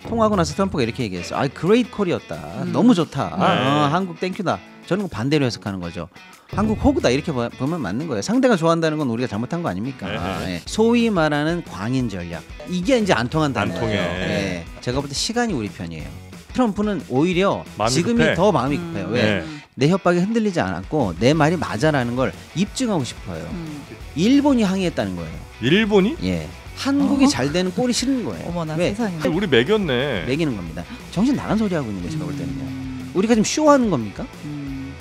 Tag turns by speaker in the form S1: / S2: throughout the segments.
S1: 통하고 나서 트럼프가 이렇게 얘기했어. 아, 그레이트 콜이었다. 너무 좋다. 한국 땡큐다. 저는 반대로 해석하는 거죠. 한국 호구다 이렇게 보면 맞는 거예요. 상대가 좋아한다는 건 우리가 잘못한 거 아닙니까? 예. 소위 말하는 광인 전략. 이게 이제 안 통한다는 거예요. 예. 제가 볼 때 시간이 우리 편이에요. 트럼프는 오히려 지금이 급해. 더 마음이 급해요. 왜? 내 협박이 흔들리지 않았고 내 말이 맞아라는 걸 입증하고 싶어요. 일본이 항의했다는 거예요.
S2: 일본이?
S1: 예. 한국이 잘 되는 꼴이 싫은 거예요.
S3: 어머나
S1: 왜?
S3: 세상에.
S2: 우리 매겼네.
S1: 매기는 겁니다. 정신 나간 소리 하고 있는 거예요. 제가 볼 때는요. 우리가 지금 쇼하는 겁니까?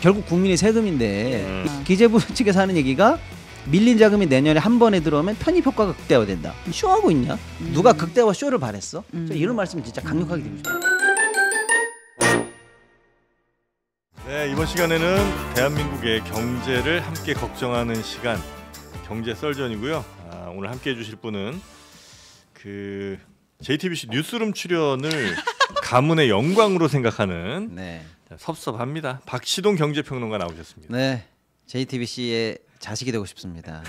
S1: 결국 국민의 세금인데 기재부 측에서 하는 얘기가 밀린 자금이 내년에 한 번에 들어오면 편입 효과가 극대화된다. 쇼하고 있냐? 누가 극대화 쇼를 바랬어? 이런 말씀 진짜 강력하게 드리고 싶어요.
S2: 네, 이번 시간에는 대한민국의 경제를 함께 걱정하는 시간 경제 썰전이고요. 오늘 함께 해주실 분은 그 JTBC 뉴스룸 출연을 가문의 영광으로 생각하는
S1: 네.
S2: 섭섭합니다. 박시동 경제평론가 나오셨습니다.
S1: 네, JTBC의 자식이 되고 싶습니다.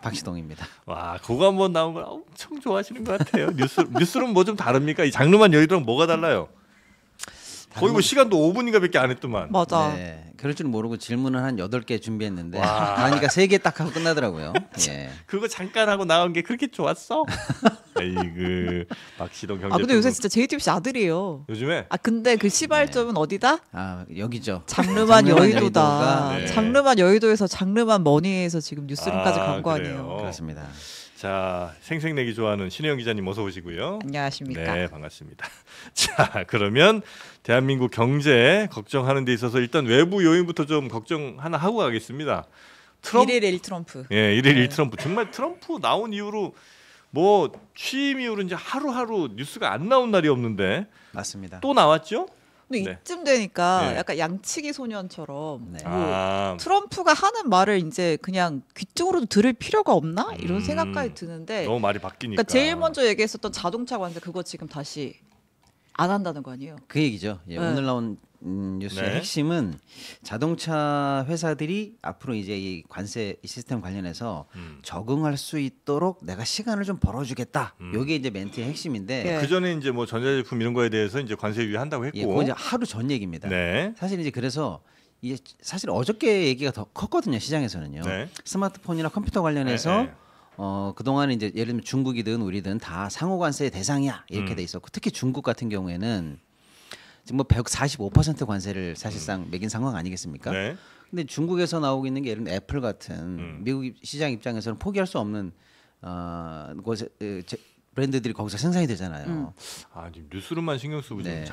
S1: 박시동입니다.
S2: 와, 그거 한번 나온 걸 엄청 좋아하시는 것 같아요. 뉴스룸 뭐 좀 다릅니까? 이 장르만 여의도랑 뭐가 달라요? 거의 뭐 시간도 5분인가밖에 안 했더만.
S3: 맞아.
S1: 네, 그럴 줄 모르고 질문을 한 8개 준비했는데 하니까 3개 딱 하고 끝나더라고요. 예.
S2: 그거 잠깐 하고 나온 게 그렇게 좋았어? 아이고, 박시동 경제.
S3: 근데 요새 진짜 JTBC 아들이에요.
S2: 요즘에?
S3: 근데 그 시발점은 어디다?
S1: 여기죠.
S3: 장르만 여의도다.
S1: 네.
S3: 장르만 여의도에서 장르만 머니에서 지금 뉴스룸까지 간 거 아니에요.
S1: 그렇습니다.
S2: 자, 생색내기 좋아하는 신혜영 기자님 어서 오시고요.
S3: 안녕하십니까.
S2: 네, 반갑습니다. 자, 그러면 대한민국 경제 걱정하는 데 있어서 일단 외부 요인부터 좀 걱정 하나 하고 가겠습니다.
S3: 트럼프. 1일 1 트럼프.
S2: 예, 1일 1 트럼프. 정말 트럼프 나온 이후로 뭐 취임 이후로 이제 하루하루 뉴스가 안 나온 날이 없는데
S1: 맞습니다.
S2: 또 나왔죠?
S3: 근데
S2: 네.
S3: 이쯤 되니까
S2: 네.
S3: 약간 양치기 소년처럼
S1: 네.
S3: 트럼프가 하는 말을 이제 그냥 귀쪽으로도 들을 필요가 없나? 이런 생각까지 드는데
S2: 너무 말이 바뀌니까.
S3: 그러니까 제일 먼저 얘기했었던 자동차 관세 그거 지금 다시 안 한다는 거 아니에요?
S1: 그 얘기죠. 예,
S3: 네.
S1: 오늘 나온 뉴스의
S2: 네.
S1: 핵심은 자동차 회사들이 앞으로 이제 이 관세 시스템 관련해서 적응할 수 있도록 내가 시간을 좀 벌어주겠다. 이게 이제 멘트의 핵심인데
S3: 네.
S2: 그 전에 이제 뭐 전자제품 이런 거에 대해서 이제 관세 유예한다고 했고.
S1: 예, 그건 이제 하루 전 얘기입니다.
S2: 네.
S1: 사실 이제 그래서 이게 사실 어저께 얘기가 더 컸거든요. 시장에서는요.
S2: 네.
S1: 스마트폰이나 컴퓨터 관련해서
S2: 네.
S1: 그동안은 이제 예를 들면 중국이든 우리든 다 상호 관세의 대상이야 이렇게 돼 있었고 특히 중국 같은 경우에는 지금 뭐 145% 관세를 사실상 매긴 상황 아니겠습니까?
S2: 네.
S1: 근데 중국에서 나오고 있는 게 예를 들면 애플 같은 미국 시장 입장에서는 포기할 수 없는 곳에 브랜드들이 거기서 생산이 되잖아요.
S2: 지금 뉴스룸만 신경 쓰고
S1: 네.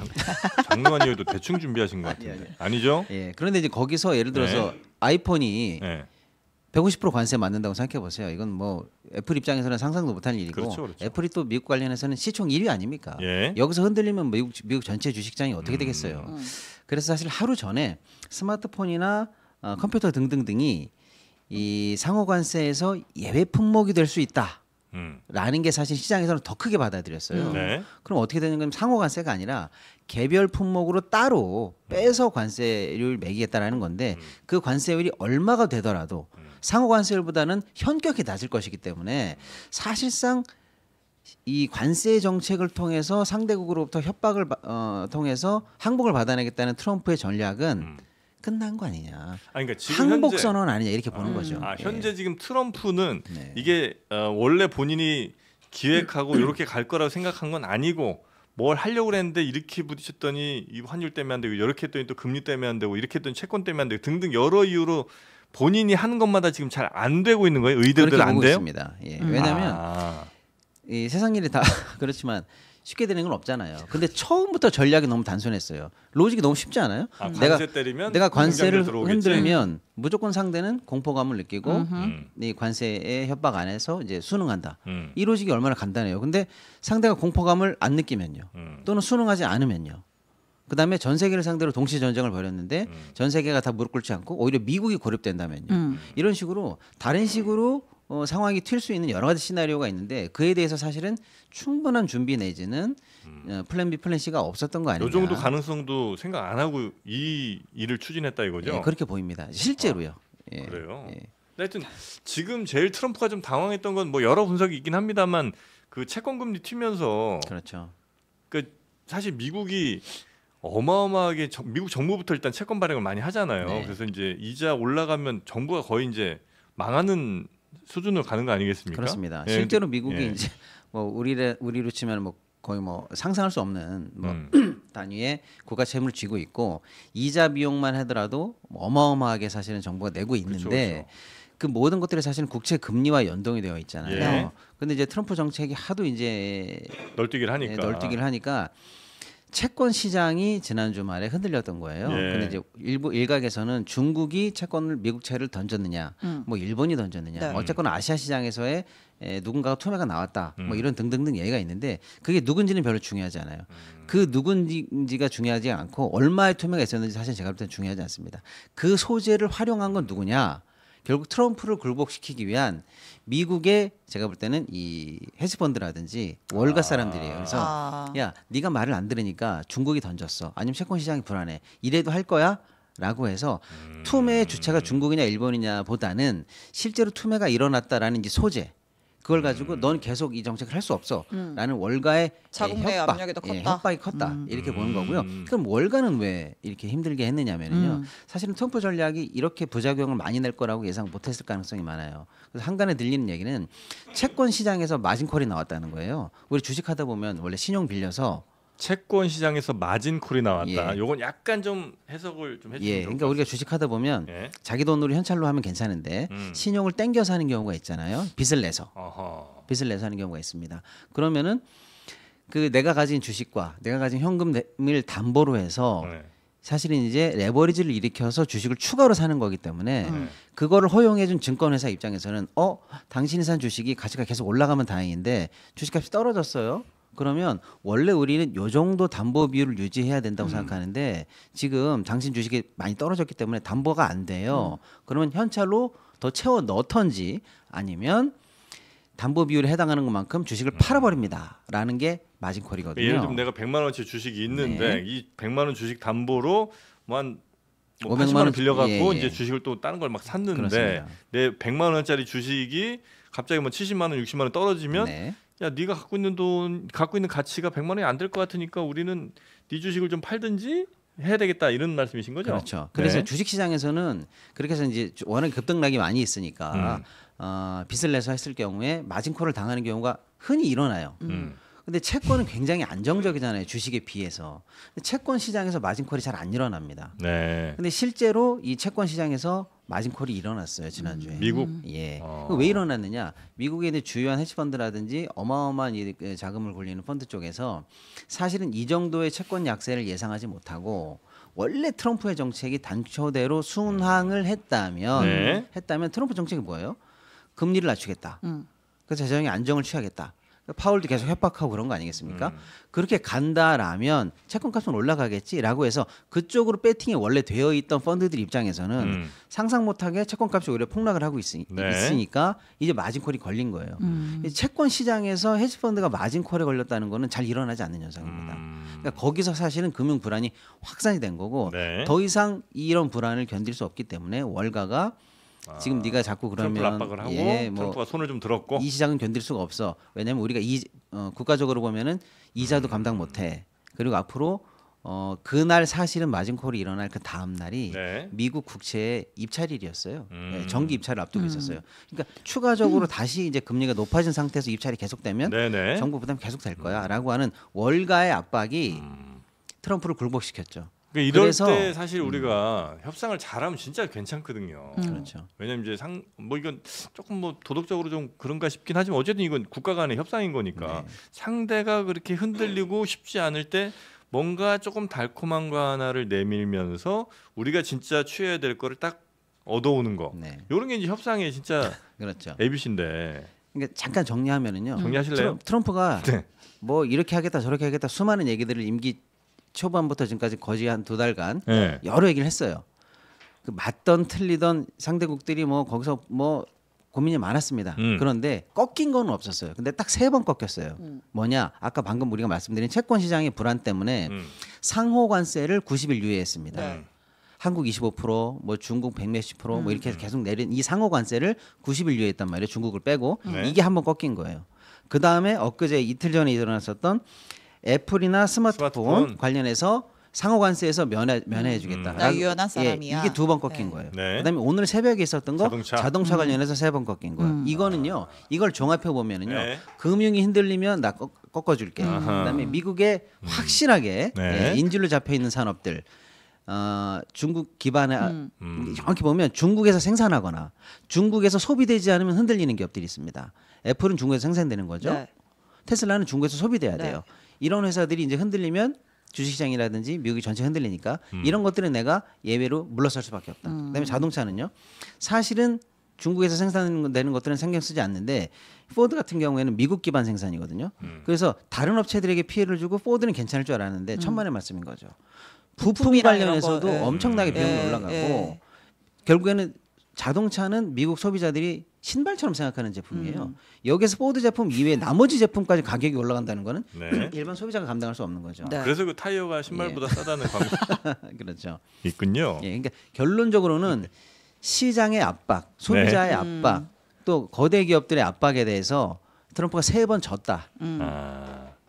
S2: 장르만 이어도 대충 준비하신 것 같은데. 아니죠?
S1: 예. 그런데 이제 거기서 예를 들어서 아이폰이
S2: 네.
S1: 150% 관세 맞는다고 생각해 보세요. 이건 뭐 애플 입장에서는 상상도 못할 일이고
S2: 그렇죠.
S1: 애플이 또 미국 관련해서는 시총 1위 아닙니까?
S2: 예.
S1: 여기서 흔들리면 미국 전체 주식장이 어떻게 되겠어요? 그래서 사실 하루 전에 스마트폰이나 컴퓨터 등등등이 이 상호 관세에서 예외 품목이 될 수 있다. 라는 게 사실 시장에서는 더 크게 받아들였어요.
S2: 네.
S1: 그럼 어떻게 되는 건 상호 관세가 아니라 개별 품목으로 따로 빼서 관세율 매기겠다라는 건데 그 관세율이 얼마가 되더라도 상호 관세율보다는 현격히 낮을 것이기 때문에 사실상 이 관세 정책을 통해서 상대국으로부터 협박을 통해서 항복을 받아내겠다는 트럼프의 전략은 끝난 거 아니냐.
S2: 그러니까 지금
S1: 항복
S2: 현재,
S1: 선언 아니냐 이렇게 보는 거죠.
S2: 현재 지금 트럼프는
S1: 네.
S2: 이게 원래 본인이 기획하고 이렇게 갈 거라고 생각한 건 아니고 뭘 하려고 그랬는데 이렇게 부딪혔더니 이 환율 때문에 안 되고 이렇게 했더니 또 금리 때문에 안 되고 이렇게 했더니 채권 때문에 안 되고 등등 여러 이유로 본인이 하는 것마다 지금 잘 안 되고 있는 거예요. 의도대로 안 돼요?
S1: 있습니다. 예. 왜냐하면 이 세상 일이 다 그렇지만 쉽게 되는 건 없잖아요. 근데 처음부터 전략이 너무 단순했어요. 로직이 너무 쉽지 않아요?
S2: 관세 때리면
S1: 내가 관세를
S2: 들어오겠지?
S1: 흔들면 무조건 상대는 공포감을 느끼고 이 관세의 협박 안에서 이제 순응한다. 이 로직이 얼마나 간단해요. 근데 상대가 공포감을 안 느끼면요. 또는 순응하지 않으면요. 그다음에 전 세계를 상대로 동시 전쟁을 벌였는데 전 세계가 다 무릎 꿇지 않고 오히려 미국이 고립된다면요. 이런 식으로 다른 식으로 상황이 튈 수 있는 여러 가지 시나리오가 있는데 그에 대해서 사실은 충분한 준비 내지는 플랜 B, 플랜 C가 없었던 거 아니냐.
S2: 이 정도 가능성도 생각 안 하고 이 일을 추진했다 이거죠?
S1: 예, 그렇게 보입니다. 실제로요. 예,
S2: 그래요.
S1: 예.
S2: 하여튼 지금 제일 트럼프가 좀 당황했던 건 뭐 여러 분석이 있긴 합니다만 그 채권 금리 튀면서
S1: 그렇죠.
S2: 그 사실 미국이 어마어마하게 미국 정부부터 일단 채권 발행을 많이 하잖아요.
S1: 네.
S2: 그래서 이제 이자 올라가면 정부가 거의 이제 망하는 수준으로 가는 거 아니겠습니까?
S1: 그렇습니다.
S2: 예,
S1: 실제로
S2: 근데-
S1: 미국이
S2: 예.
S1: 이제 뭐 우리로 치면 뭐 거의 뭐 상상할 수 없는 뭐 단위의 국가 채무를 쥐고 있고 이자 비용만 하더라도 뭐 어마어마하게 사실은 정부가 내고 있는데 그 모든 것들이 사실은 국채 금리와 연동이 되어 있잖아요.
S2: 예.
S1: 근데 이제 트럼프 정책이 하도 이제
S2: 널뛰기를 하니까.
S1: 널뛰기를 하니까 채권 시장이 지난 주말에 흔들렸던 거예요.
S2: 예.
S1: 근데 이제 일부 일각에서는 중국이 채권을 미국채를 던졌느냐, 뭐 일본이 던졌느냐,
S3: 네.
S1: 어쨌거나 아시아 시장에서의 누군가가 투매가 나왔다, 뭐 이런 등등등 얘기가 있는데 그게 누군지는 별로 중요하지 않아요. 그 누군지가 중요하지 않고 얼마의 투매가 있었는지 사실 제가 볼 때는 중요하지 않습니다. 그 소재를 활용한 건 누구냐? 결국 트럼프를 굴복시키기 위한 미국의 제가 볼 때는 이 헤지펀드라든지 월가 사람들이에요. 그래서 야, 네가 말을 안 들으니까 중국이 던졌어. 아니면 채권 시장이 불안해. 이래도 할 거야? 라고 해서 투매의 주체가 중국이냐 일본이냐 보다는 실제로 투매가 일어났다라는 이제 소재. 그걸 가지고 넌 계속 이 정책을 할 수 없어라는 월가의
S3: 자국 내
S1: 협박,
S3: 압력이 더 컸다.
S1: 협박이 컸다 이렇게 보는 거고요. 그럼 월가는 왜 이렇게 힘들게 했느냐면요. 사실은 트럼프 전략이 이렇게 부작용을 많이 낼 거라고 예상 못했을 가능성이 많아요. 그래서 한간에 들리는 얘기는 채권 시장에서 마진콜이 나왔다는 거예요. 우리 주식하다 보면 원래 신용 빌려서
S2: 채권 시장에서 마진콜이 나왔다.
S1: 예.
S2: 요건 약간 좀 해석을 좀 해주시면
S1: 예,
S2: 좋을
S1: 그러니까
S2: 것
S1: 우리가 주식하다 보면
S2: 예.
S1: 자기 돈으로 현찰로 하면 괜찮은데 신용을 땡겨서 하는 경우가 있잖아요. 빚을 내서.
S2: 어허.
S1: 빚을 내서 하는 경우가 있습니다. 그러면은 그 내가 가진 주식과 내가 가진 현금을 담보로 해서
S2: 네.
S1: 사실은 이제 레버리지를 일으켜서 주식을 추가로 사는 거기 때문에
S2: 네.
S1: 그거를 허용해준 증권회사 입장에서는 당신이 산 주식이 가치가 계속 올라가면 다행인데 주식값이 떨어졌어요. 그러면 원래 우리는 요 정도 담보 비율을 유지해야 된다고 생각하는데 지금 당신 주식이 많이 떨어졌기 때문에 담보가 안 돼요. 그러면 현찰로 더 채워 넣던지 아니면 담보 비율에 해당하는 것만큼 주식을 팔아버립니다라는 게 마진콜이거든요.
S2: 예를 들면 내가 100만 원치 주식이 있는데 이 100만 원 주식 담보로 뭐한 80만 원 빌려갖고
S1: 예.
S2: 이제 주식을 또 다른 걸 막 샀는데
S1: 그렇습니다.
S2: 내 100만 원짜리 주식이 갑자기 뭐 70만 원, 60만 원 떨어지면
S1: 네.
S2: 야 네가 갖고 있는 돈, 갖고 있는 가치가 100만 원이 안 될 것 같으니까 우리는 네 주식을 좀 팔든지 해야 되겠다 이런 말씀이신 거죠?
S1: 그렇죠. 그래서
S2: 네.
S1: 주식 시장에서는 그렇게 해서 이제 워낙 급등락이 많이 있으니까 빚을 내서 했을 경우에 마진콜을 당하는 경우가 흔히 일어나요. 근데 채권은 굉장히 안정적이잖아요. 주식에 비해서. 근데 채권 시장에서 마진콜이 잘 안 일어납니다.
S2: 네.
S1: 근데 실제로 이 채권 시장에서 마진콜이 일어났어요 지난주에.
S2: 미국?
S1: 예. 왜 일어났느냐? 미국의 이제 주요한 헤지펀드라든지 어마어마한 이 자금을 굴리는 펀드 쪽에서 사실은 이 정도의 채권 약세를 예상하지 못하고 원래 트럼프의 정책이 단초대로 순항을 했다면
S2: 네.
S1: 트럼프 정책이 뭐예요? 금리를 낮추겠다. 그래서 재정의 안정을 취하겠다. 파월도 계속 협박하고 그런 거 아니겠습니까? 그렇게 간다라면 채권값은 올라가겠지라고 해서 그쪽으로 배팅이 원래 되어 있던 펀드들 입장에서는 상상 못하게 채권값이 오히려 폭락을 하고 있으니까 이제 마진콜이 걸린 거예요. 이 채권 시장에서 헤지펀드가 마진콜에 걸렸다는 거는 잘 일어나지 않는 현상입니다. 그러니까 거기서 사실은 금융 불안이 확산이 된 거고
S2: 네.
S1: 더 이상 이런 불안을 견딜 수 없기 때문에 월가가 지금 네가 자꾸 그러면
S2: 트럼프를 압박을 하고 트럼프가 손을 좀 들었고
S1: 이 시장은 견딜 수가 없어. 왜냐하면 우리가 국가적으로 보면은 이자도 감당 못해. 그리고 앞으로 그날 사실은 마진콜이 일어날 그 다음 날이
S2: 네.
S1: 미국 국채의 입찰일이었어요. 네, 정기 입찰을 앞두고 있었어요. 그러니까 추가적으로 다시 이제 금리가 높아진 상태에서 입찰이 계속되면
S2: 네네.
S1: 정부 부담 계속 될 거야라고 하는 월가의 압박이 트럼프를 굴복시켰죠.
S2: 그러니까 이럴
S1: 그래서
S2: 때 사실 우리가 협상을 잘하면 진짜 괜찮거든요.
S1: 그렇죠.
S2: 왜냐면 이제 뭐 이건 조금 뭐 도덕적으로 좀 그런가 싶긴 하지만 어쨌든 이건 국가 간의 협상인 거니까 상대가 그렇게 흔들리고 쉽지 않을 때 뭔가 조금 달콤한 거 하나를 내밀면서 우리가 진짜 취해야 될 거를 딱 얻어오는 거.
S1: 네.
S2: 이런 게 이제 협상의 진짜
S1: 그렇죠.
S2: ABC인데.
S1: 그러니까 잠깐 정리하면은요.
S2: 정리하실래요?
S1: 트럼프가
S2: 네.
S1: 뭐 이렇게 하겠다 저렇게 하겠다 수많은 얘기들을 임기 초반부터 지금까지 거의 한 2달간
S2: 네.
S1: 여러 얘기를 했어요. 그 맞던 틀리던 상대국들이 뭐 거기서 뭐 고민이 많았습니다. 그런데 꺾인 건 없었어요. 근데 딱 3번 꺾였어요. 뭐냐? 아까 방금 우리가 말씀드린 채권 시장의 불안 때문에 상호 관세를 90일 유예했습니다.
S3: 네.
S1: 한국 25%, 뭐 중국 100몇십 %, 뭐 이렇게 해서 계속 내린 이 상호 관세를 90일 유예했단 말이에요. 중국을 빼고
S2: 네.
S1: 이게 한번 꺾인 거예요. 그 다음에 엊그제 이틀 전에 일어났었던 애플이나 스마트폰
S2: 스마트폰.
S1: 관련해서 상호관세에서 면해주겠다.
S3: 나 유연한 사람이야.
S1: 이게 2번 꺾인
S3: 네.
S1: 거예요.
S2: 네.
S1: 그다음에 오늘 새벽에 있었던 거
S2: 자동차.
S1: 관련해서 3번 꺾인 거예요. 이거는요. 이걸 종합해 보면은요.
S2: 네.
S1: 금융이 흔들리면 나 꺾어줄게. 그다음에 미국에 확실하게
S2: 네.
S1: 인질로 잡혀 있는 산업들. 중국 기반의 정확히 보면 중국에서 생산하거나 중국에서 소비되지 않으면 흔들리는 기업들이 있습니다. 애플은 중국에서 생산되는 거죠.
S3: 네.
S1: 테슬라는 중국에서 소비돼야
S3: 네.
S1: 돼요. 이런 회사들이 이제 흔들리면 주식시장이라든지 미국이 전체 흔들리니까 이런 것들은 내가 예외로 물러설 수밖에 없다. 그다음에 자동차는요. 사실은 중국에서 생산되는 것들은 신경 쓰지 않는데 포드 같은 경우에는 미국 기반 생산이거든요. 그래서 다른 업체들에게 피해를 주고 포드는 괜찮을 줄 알았는데 천만의 말씀인 거죠. 부품
S3: 부품이랑 이런
S1: 관련해서도
S3: 거, 예.
S1: 엄청나게 비용이
S3: 예,
S1: 올라가고
S3: 예.
S1: 결국에는 자동차는 미국 소비자들이 신발처럼 생각하는 제품이에요. 여기서 포드 제품 이외에 나머지 제품까지 가격이 올라간다는 거는
S2: 네.
S1: 일반 소비자가 감당할 수 없는 거죠.
S3: 네.
S2: 그래서 그 타이어가 신발보다 싸다는 광고
S1: 그렇죠.
S2: 있군요.
S1: 예, 그러니까 결론적으로는 시장의 압박, 소비자의 압박, 또 거대 기업들의 압박에 대해서 트럼프가 3번 졌다.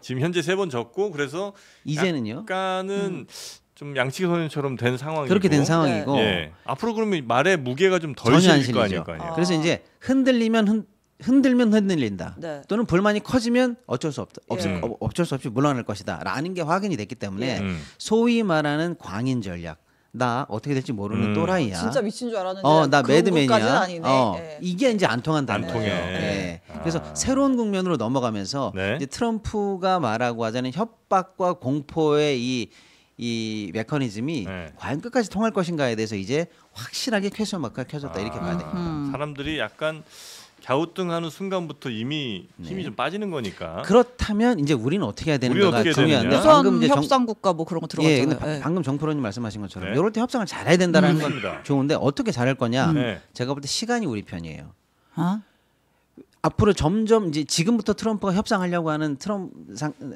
S2: 지금 현재 3번 졌고 그래서
S1: 이제는요.
S2: 약간은 좀 양치기소년처럼 된 상황이고
S1: 그렇게 된 상황이고
S2: 예. 앞으로 그러면 말의 무게가 좀 덜
S1: 전혀 안
S2: 실릴 거
S1: 실리죠.
S2: 아닐까요?
S1: 그래서 이제 흔들면 흔들린다.
S3: 네.
S1: 또는 불만이 커지면 어쩔 수
S2: 예.
S1: 어쩔 수 없이 물러날 것이다라는 게 확인이 됐기 때문에
S2: 예.
S1: 소위 말하는 광인 전략. 나 어떻게 될지 모르는 또라이야.
S3: 진짜 미친 줄 알았는데
S1: 나
S3: 그 부분까지는
S1: 매드맨이야.
S3: 아니네. 예.
S1: 이게 이제 안 통한다는
S2: 안
S1: 거예요.
S2: 통해.
S1: 예. 그래서 새로운 국면으로 넘어가면서
S2: 네.
S1: 이제 트럼프가 말하고 하자는 협박과 공포의 이 메커니즘이
S2: 네.
S1: 과연 끝까지 통할 것인가에 대해서 이제 확실하게 퀘스천 마크가 켜졌다 이렇게 봐야 됩니다.
S2: 사람들이 약간 갸우뚱하는 순간부터 이미 힘이 좀 빠지는 거니까.
S1: 그렇다면 이제 우리는 어떻게 해야
S2: 우리는
S1: 되는가가
S2: 어떻게
S1: 중요한데
S2: 되느냐.
S3: 우선
S1: 방금 이제
S3: 협상국가 뭐 그런 거
S1: 예,
S3: 들어갔잖아요.
S1: 근데
S3: 예.
S1: 방금 정프로님 말씀하신 것처럼
S2: 네.
S1: 이럴 때 협상을 잘해야 된다는 건
S2: 맞습니다.
S1: 좋은데 어떻게 잘할 거냐?
S2: 네.
S1: 제가 볼 때 시간이 우리 편이에요.
S3: 어?
S1: 앞으로 점점 이제 지금부터 트럼프가 협상하려고 하는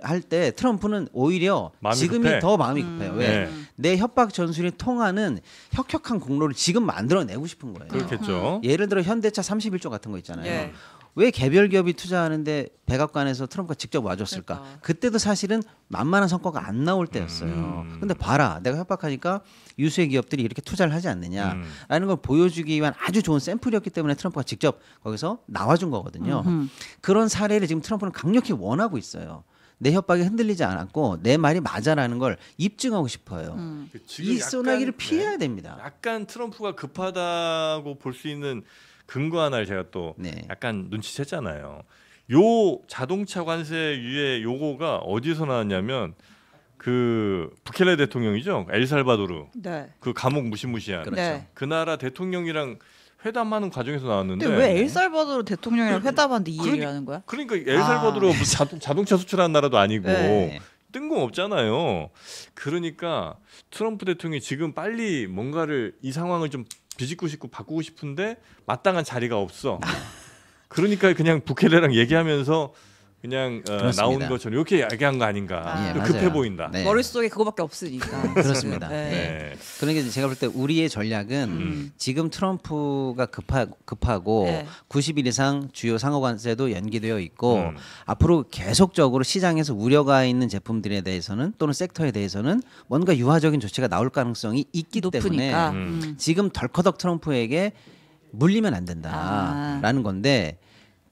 S1: 할 때 트럼프는 오히려
S2: 마음이
S1: 지금이
S2: 급해.
S1: 더 마음이 급해요. 왜?
S2: 네.
S1: 내 협박 전술이 통하는 혁혁한 공로를 지금 만들어내고 싶은 거예요.
S2: 그렇겠죠.
S1: 예를 들어 현대차 31조 같은 거 있잖아요.
S3: 예.
S1: 왜 개별 기업이 투자하는데 백악관에서 트럼프가 직접 와줬을까?
S3: 그러니까.
S1: 그때도 사실은 만만한 성과가 안 나올 때였어요. 근데 봐라, 내가 협박하니까 유수의 기업들이 이렇게 투자를 하지 않느냐라는 걸 보여주기 위한 아주 좋은 샘플이었기 때문에 트럼프가 직접 거기서 나와준 거거든요. 그런 사례를 지금 트럼프는 강력히 원하고 있어요. 내 협박이 흔들리지 않았고 내 말이 맞아라는 걸 입증하고 싶어요.
S2: 지금
S1: 이
S2: 약간,
S1: 소나기를 피해야
S2: 네.
S1: 됩니다.
S2: 약간 트럼프가 급하다고 볼 수 있는 근거 하나를 제가 또
S1: 네.
S2: 약간 눈치챘잖아요. 요 자동차 관세 유예 요거가 어디서 나왔냐면 그 부켈레 대통령이죠. 엘살바도르
S3: 네.
S2: 그 감옥 무시무시한
S1: 그렇죠.
S3: 네.
S2: 그 나라 대통령이랑 회담하는 과정에서 나왔는데
S3: 근데 왜 엘살바도르 대통령이랑 회담하는데 이 얘기를 하는 거야?
S2: 그러니까 엘살바도르가 무슨 자동차 수출하는 나라도 아니고
S3: 네.
S2: 뜬금없잖아요. 그러니까 트럼프 대통령이 지금 빨리 뭔가를 이 상황을 좀 비집고 싶고 바꾸고 싶은데 마땅한 자리가 없어. 그러니까 그냥 부켈레랑 얘기하면서 그냥
S1: 그렇습니다.
S2: 나온 것처럼 이렇게 얘기한 거 아닌가.
S3: 예,
S2: 좀
S1: 맞아요.
S2: 급해 보인다.
S1: 네.
S3: 머릿속에 그거밖에 없으니까.
S1: 그렇습니다.
S3: 네.
S2: 네.
S1: 그러니까 제가 볼 때 우리의 전략은 지금 트럼프가 급하고
S3: 네.
S1: 90일 이상 주요 상호관세도 연기되어 있고 앞으로 계속적으로 시장에서 우려가 있는 제품들에 대해서는 또는 섹터에 대해서는 뭔가 유화적인 조치가 나올 가능성이 있기
S3: 높으니까.
S1: 때문에 지금 덜커덕 트럼프에게 물리면 안 된다라는 건데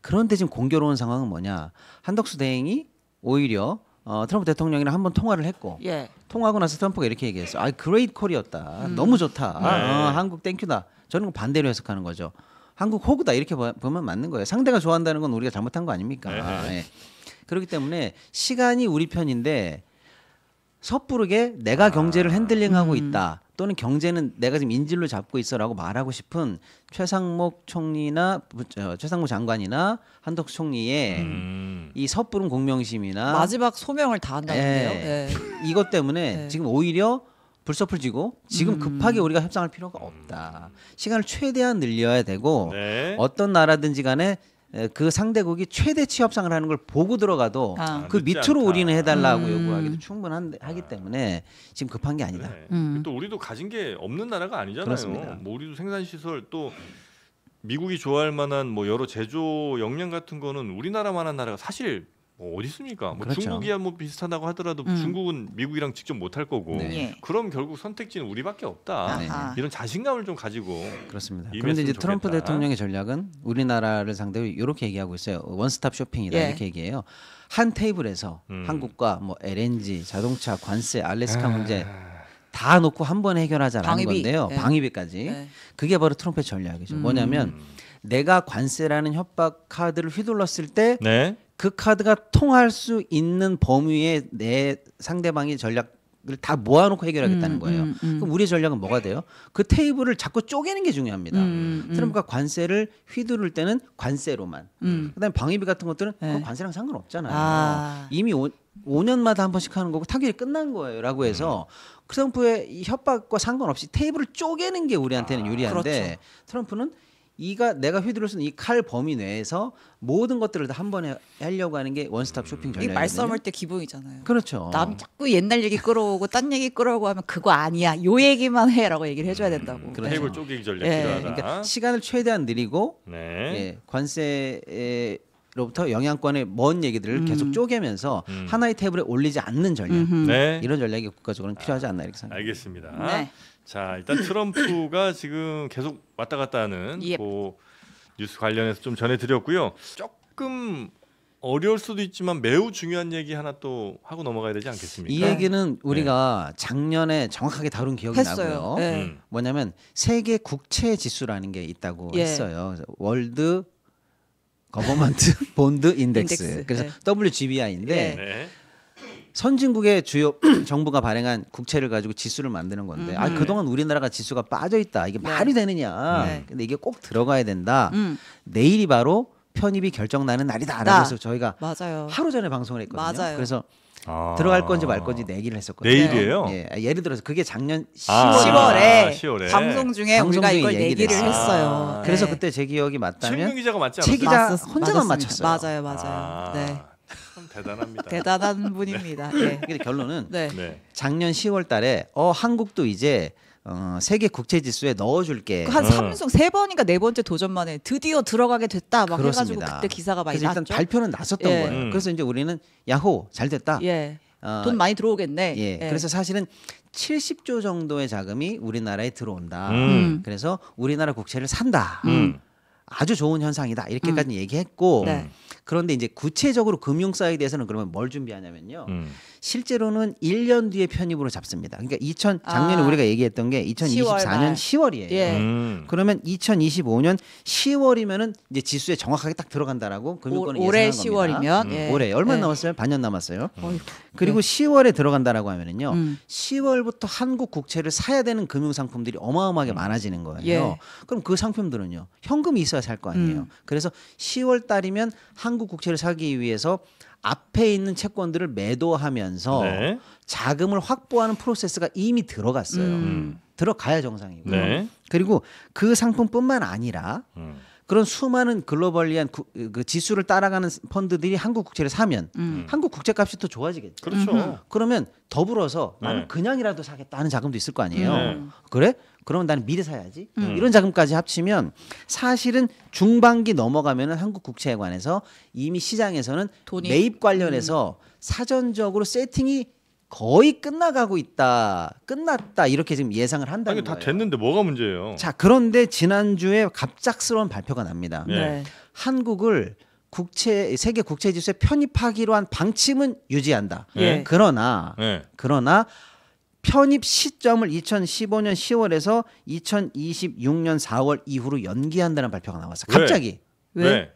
S1: 그런데 지금 공교로운 상황은 뭐냐? 한덕수 대행이 오히려 트럼프 대통령이랑 한번 통화를 했고
S3: 예.
S1: 통화하고 나서 트럼프가 이렇게 얘기했어. 아, 그레이트 콜이었다. 너무 좋다.
S2: 네.
S1: 한국 땡큐다. 저는 반대로 해석하는 거죠. 한국 호구다 이렇게 보면 맞는 거예요. 상대가 좋아한다는 건 우리가 잘못한 거 아닙니까?
S2: 네.
S1: 예. 그렇기 때문에 시간이 우리 편인데 set부르게 내가 경제를 핸들링하고 있다. 또는 경제는 내가 지금 인질로 잡고 있어라고 말하고 싶은 최상목 총리나 최상목 장관이나 한덕수 총리의 이 섣부른 공명심이나
S3: 마지막 소명을 다 한다는데요.
S1: 예.
S3: 예.
S1: 이것 때문에
S3: 네.
S1: 지금 오히려 불섭을 지고 지금 급하게 우리가 협상할 필요가 없다. 시간을 최대한 늘려야 되고
S2: 네.
S1: 어떤 나라든지 간에 그 상대국이 최대치 협상을 하는 걸 보고 들어가도
S3: 아.
S1: 그
S2: 늦지
S1: 밑으로
S2: 않다.
S1: 우리는 해달라고 요구하기도 충분하기 때문에 지금 급한 게 아니다.
S2: 네. 또 우리도 가진 게 없는 나라가 아니잖아요.
S1: 그렇습니다.
S2: 뭐 우리도 생산 시설 또 미국이 좋아할 만한 뭐 여러 제조 역량 같은 거는 우리나라만한 나라가 사실 어디 있습니까? 뭐
S1: 그렇죠.
S2: 중국이야 뭐 비슷하다고 하더라도 중국은 미국이랑 직접 못할 거고.
S1: 네.
S3: 예.
S2: 그럼 결국 선택지는 우리밖에 없다.
S1: 네.
S2: 이런 자신감을 좀 가지고.
S1: 그렇습니다.
S2: 임했으면
S1: 그런데 이제 트럼프
S2: 좋겠다.
S1: 대통령의 전략은 우리나라를 상대로 이렇게 얘기하고 있어요. 원스톱 쇼핑이다
S3: 예.
S1: 이렇게 얘기해요. 한 테이블에서 한국과 뭐 LNG, 자동차, 관세, 알래스카 문제 다 놓고 한 번에 해결하자라는
S3: 방위비.
S1: 건데요.
S3: 네.
S1: 방위비까지.
S3: 네.
S1: 그게 바로 트럼프의 전략이죠. 뭐냐면 내가 관세라는 협박 카드를 휘둘렀을 때
S2: 네.
S1: 그 카드가 통할 수 있는 범위에 내 상대방의 전략을 다 모아놓고 해결하겠다는 거예요. 그럼 우리의 전략은 뭐가 돼요? 그 테이블을 자꾸 쪼개는 게 중요합니다. 트럼프가 관세를 휘두를 때는 관세로만. 그다음에 방위비 같은 것들은 그건 관세랑 상관없잖아요.
S3: 아.
S1: 이미 5년마다 한 번씩 하는 거고 타결이 끝난 거예요라고 해서 트럼프의 이 협박과 상관없이 테이블을 쪼개는 게 우리한테는 유리한데
S3: 그렇죠.
S1: 트럼프는 내가 휘두를 수 있는 이 칼 범위 내에서 모든 것들을 다 한 번에 하려고 하는 게 원스톱 쇼핑
S3: 이
S1: 전략이거든요.
S3: 말싸움할 때 기분이잖아요.
S1: 그렇죠.
S3: 남 자꾸 옛날 얘기 끌어오고 딴 얘기 끌어오고 하면 그거 아니야. 요 얘기만 해라고 얘기를 해줘야 된다고.
S1: 그렇죠.
S2: 테이블 쪼개기 전략
S3: 예.
S2: 필요하다.
S1: 그러니까 시간을 최대한 느리고
S2: 네.
S1: 예, 관세로부터 영향권의 먼 얘기들을 계속 쪼개면서 하나의 테이블에 올리지 않는 전략.
S2: 네.
S1: 이런 전략이 국가적으로는 필요하지 않나 이렇게 생각합니다.
S2: 알겠습니다.
S3: 네.
S2: 자, 일단 트럼프가 지금 계속 왔다 갔다 하는
S3: 예.
S2: 그 뉴스 관련해서 좀 전해드렸고요. 조금 어려울 수도 있지만 매우 중요한 얘기 하나 또 하고 넘어가야 되지 않겠습니까?
S1: 이 얘기는 우리가 작년에 정확하게 다룬 기억이
S3: 했어요.
S1: 나고요.
S3: 네.
S1: 뭐냐면 세계 국채 지수라는 게 있다고
S3: 예.
S1: 했어요. 그래서 월드 거버먼트 본드 인덱스.
S3: 인덱스.
S1: 그래서
S3: 네.
S1: WGBI인데
S3: 예.
S2: 네.
S1: 선진국의 주요 정부가 발행한 국채를 가지고 지수를 만드는 건데 그동안 우리나라가 지수가 빠져 있다. 이게 말이 되느냐.
S3: 네.
S1: 근데 이게 꼭 들어가야 된다. 내일이 바로 편입이 결정나는 날이다라고 해서 저희가
S3: 맞아요.
S1: 하루 전에 방송을 했거든요.
S3: 맞아요.
S1: 그래서
S2: 아.
S1: 들어갈 건지 말 건지 내기를 했었거든요.
S2: 내일이에요?
S1: 예, 예를 들어서 그게 작년 10월
S2: 아,
S3: 10월에
S2: 10월에.
S3: 방송 중에
S1: 방송
S3: 우리가
S1: 중에
S3: 이걸
S1: 얘기를
S3: 내기를
S1: 했어요.
S3: 했어요.
S1: 그래서
S3: 네.
S1: 그때 제 기억이 맞다면
S2: 최민경 기자가 맞지
S1: 최
S2: 않았어요?
S1: 기자 혼자만 맞췄어요.
S3: 맞아요. 네.
S2: 참 대단합니다.
S3: 대단한 분입니다. 네.
S1: 근데 결론은
S3: 네.
S2: 네.
S1: 작년 10월 달에 한국도 이제 세계 국채 지수에 넣어줄게.
S3: 한 3송 3번인가 4번째 도전 만에 드디어 들어가게 됐다 막 해가지고
S1: 그렇습니다.
S3: 그때 기사가 많이
S1: 그래서 일단
S3: 났죠.
S1: 발표는 났었던
S3: 예.
S1: 거예요. 그래서 이제 우리는 야호 잘 됐다.
S3: 예.
S1: 어,
S3: 돈 많이 들어오겠네.
S1: 예. 그래서 사실은 70조 정도의 자금이 우리나라에 들어온다. 그래서 우리나라 국채를 산다. 아주 좋은 현상이다. 이렇게까지 얘기했고
S3: 네.
S1: 그런데 이제 구체적으로 금융 사이드에서는 그러면 뭘 준비하냐면요. 실제로는 1년 뒤에 편입으로 잡습니다. 그러니까 작년에
S3: 아.
S1: 우리가 얘기했던 게 2024년 10월이에요.
S3: 예.
S1: 그러면 2025년 10월이면은 이제 지수에 정확하게 딱 들어간다라고 금융권은
S3: 올해
S1: 예상한 겁니다.
S3: 10월이면 예.
S1: 올해 얼마
S3: 예.
S1: 남았어요? 반년 남았어요.
S3: 어이구.
S1: 그리고 10월에 들어간다라고 하면은요.
S3: 음.
S1: 10월부터 한국 국채를 사야 되는 금융 상품들이 어마어마하게 많아지는 거예요.
S3: 예.
S1: 그럼 그 상품들은요. 현금이 있어야 살 거 아니에요. 그래서 10월 달이면 한국 국채를 사기 위해서 앞에 있는 채권들을 매도하면서
S2: 네.
S1: 자금을 확보하는 프로세스가 이미 들어갔어요. 들어가야 정상이고요.
S2: 네.
S1: 그리고 그 상품뿐만 아니라
S2: 음.
S1: 그런 수많은 글로벌리한 그 지수를 따라가는 펀드들이 한국 국채를 사면 한국 국채값이 더 좋아지겠죠.
S2: 그렇죠.
S1: 그러면 더불어서 나는
S2: 네.
S1: 그냥이라도 사겠다 하는 자금도 있을 거 아니에요.
S2: 네.
S1: 그래? 그러면 나는 미리 사야지. 이런 자금까지 합치면 사실은 중반기 넘어가면은 한국 국채에 관해서 이미 시장에서는
S3: 돈이-
S1: 매입 관련해서 사전적으로 세팅이 거의 끝나가고 있다. 끝났다. 이렇게 지금 예상을 한다는
S2: 아니 다
S1: 거예요.
S2: 됐는데 뭐가 문제예요?
S1: 자, 그런데 지난주에 갑작스러운 발표가 납니다.
S2: 네.
S3: 네.
S1: 한국을 세계 국채 지수에 편입하기로 한 방침은 유지한다.
S3: 예.
S1: 그러나
S2: 네.
S1: 편입 시점을 2015년 10월에서 2026년 4월 이후로 연기한다는 발표가 나왔어요.
S2: 왜?
S1: 갑자기.
S3: 왜?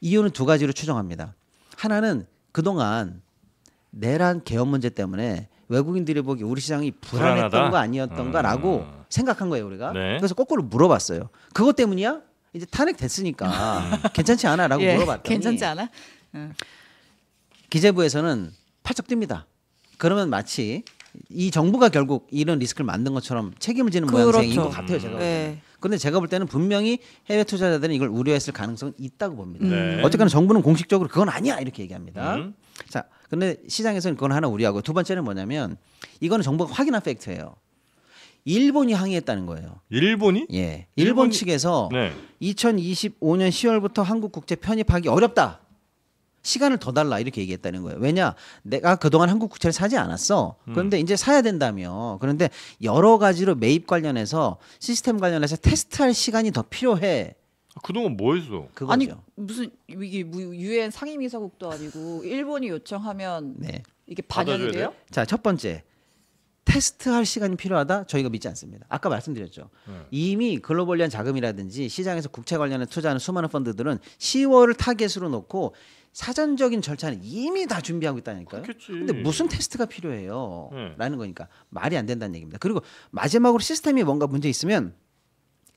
S1: 이유는 두 가지로 추정합니다. 하나는 그동안 내란 개헌 문제 때문에 외국인들이 보기 우리 시장이 불안했던
S2: 불안하다?
S1: 거 아니었던가라고 생각한 거예요, 우리가.
S2: 네.
S1: 그래서 거꾸로 물어봤어요. 그것 때문이야? 이제 탄핵 됐으니까 괜찮지 않아?라고
S3: 예.
S1: 물어봤더니
S3: 괜찮지 않아?
S1: 기재부에서는 팔쩍 뜁니다. 그러면 마치 이 정부가 결국 이런 리스크를 만든 것처럼 책임을 지는 모양새인 것 같아요. 제가 볼 때는.
S3: 네.
S1: 그런데 제가 볼 때는 분명히 해외 투자자들은 이걸 우려했을 가능성은 있다고 봅니다.
S2: 네.
S1: 어쨌거나 정부는 공식적으로 그건 아니야 이렇게 얘기합니다.
S2: 음.
S1: 자, 근데 시장에서는 그건 하나 우려하고 두 번째는 뭐냐면 이거는 정부가 확인한 팩트예요. 일본이 항의했다는 거예요.
S2: 일본이?
S1: 예, 일본
S2: 일본이-
S1: 측에서
S2: 네.
S1: 2025년 10월부터 한국 국채 편입하기 어렵다. 시간을 더 달라 이렇게 얘기했다는 거예요. 왜냐? 내가 그동안 한국 국채를 사지 않았어. 그런데 이제 사야 된다며. 그런데 여러 가지로 매입 관련해서 시스템 관련해서 테스트할 시간이 더 필요해.
S2: 그동안 뭐 했어?
S1: 그거죠.
S3: 아니 무슨 이게 유엔 상임이사국도 아니고 일본이 요청하면
S1: 네.
S3: 이게 반영이
S2: 받아줘야
S3: 돼요?
S1: 자, 첫 번째. 테스트할 시간이 필요하다. 저희가 믿지 않습니다. 아까 말씀드렸죠. 이미 글로벌리한 자금이라든지 시장에서 국채 관련해 투자하는 수많은 펀드들은 10월을 타겟으로 놓고 사전적인 절차는 이미 다 준비하고 있다니까요.
S2: 그렇겠지.
S1: 근데 무슨 테스트가 필요해요?
S2: 네.
S1: 라는 거니까 말이 안 된다는 얘기입니다. 그리고 마지막으로 시스템이 뭔가 문제 있으면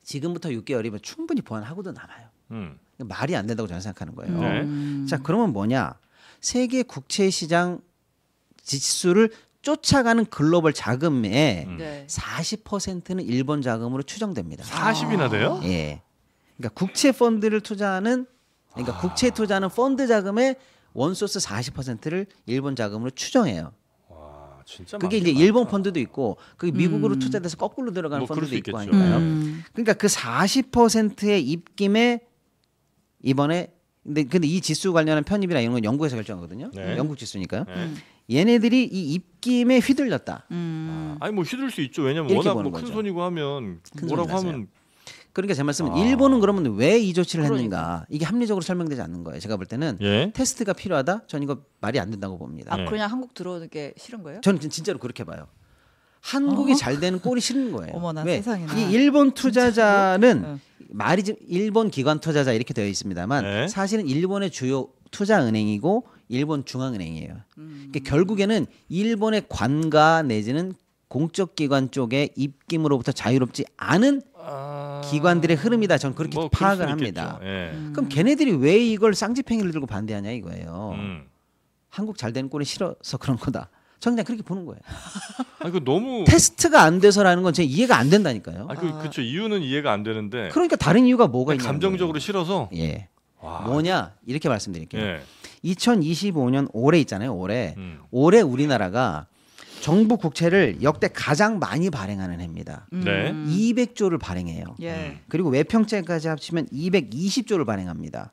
S1: 지금부터 6개월이면 충분히 보완하고도 남아요. 말이 안 된다고 저는 생각하는 거예요.
S2: 네.
S1: 자, 그러면 뭐냐? 세계 국채 시장 지수를 쫓아가는 글로벌 자금의
S3: 네.
S1: 40%는 일본 자금으로 추정됩니다.
S2: 40이나 돼요?
S1: 예. 그러니까 국채 펀드를 투자하는 그러니까 국채 투자하는 펀드 자금의 원소스 40%를 일본 자금으로 추정해요.
S2: 와, 진짜
S1: 그게
S2: 많긴
S1: 이제 일본
S2: 많다.
S1: 펀드도 있고 그게 미국으로 투자돼서 거꾸로 들어가는
S2: 뭐 그럴
S1: 펀드도
S2: 수
S1: 있고
S2: 있겠죠.
S1: 하니까요. 그러니까 그 40%의 입김에 이번에 근데 이 지수 관련한 편입이나 이런 건 영국에서 결정하거든요.
S2: 네.
S1: 영국 지수니까요.
S2: 네.
S1: 얘네들이 이 입김에 휘둘렸다.
S2: 아니 뭐 휘둘 수 있죠. 왜냐면
S1: 이렇게
S2: 워낙
S1: 보는
S2: 뭐 큰
S1: 거죠.
S2: 손이고 하면
S1: 큰
S2: 뭐라고
S1: 손이
S2: 하면
S1: 그러니까 제 말씀은 일본은 그러면 왜 이 조치를
S3: 그러니까.
S1: 했는가? 이게 합리적으로 설명되지 않는 거예요. 제가 볼 때는
S2: 예.
S1: 테스트가 필요하다. 전 이거 말이 안 된다고 봅니다.
S3: 아
S2: 네.
S3: 그냥 한국 들어오는 게 싫은 거예요?
S1: 저는 진짜로 그렇게 봐요. 한국이 잘 되는 꼴이 싫은 거예요.
S3: 어머나,
S1: 왜?
S3: 세상에나.
S1: 이 일본 투자자는
S3: 응.
S1: 말이 좀 일본 기관 투자자 이렇게 되어 있습니다만
S2: 네.
S1: 사실은 일본의 주요 투자 은행이고 일본 중앙은행이에요. 그러니까 결국에는 일본의 관가 내지는 공적 기관 쪽의 입김으로부터 자유롭지 않은 기관들의 흐름이다. 저는 그렇게
S2: 뭐 그럴
S1: 파악을
S2: 수는
S1: 합니다.
S2: 있겠죠. 예.
S1: 그럼 걔네들이 왜 이걸 쌍지팽이를 들고 반대하냐 이거예요.
S2: 음.
S1: 한국 잘 되는 꼴이 싫어서 그런 거다. 저는 그냥 그렇게 보는 거예요.
S2: 아니 그 너무
S1: 테스트가 안 돼서라는 건 제 이해가 안 된다니까요.
S2: 그렇죠. 이유는 이해가 안 되는데
S1: 그러니까 다른 이유가 뭐가 있냐?
S2: 감정적으로 싫어서
S1: 예.
S2: 와.
S1: 뭐냐 이렇게 말씀드릴게요.
S2: 예.
S1: 2025년 올해 있잖아요. 올해
S2: 음.
S1: 올해 우리나라가 정부 국채를 역대 가장 많이 발행하는 해입니다.
S2: 네.
S1: 200조를 발행해요.
S3: 예.
S1: 그리고 외평채까지 합치면 220조를 발행합니다.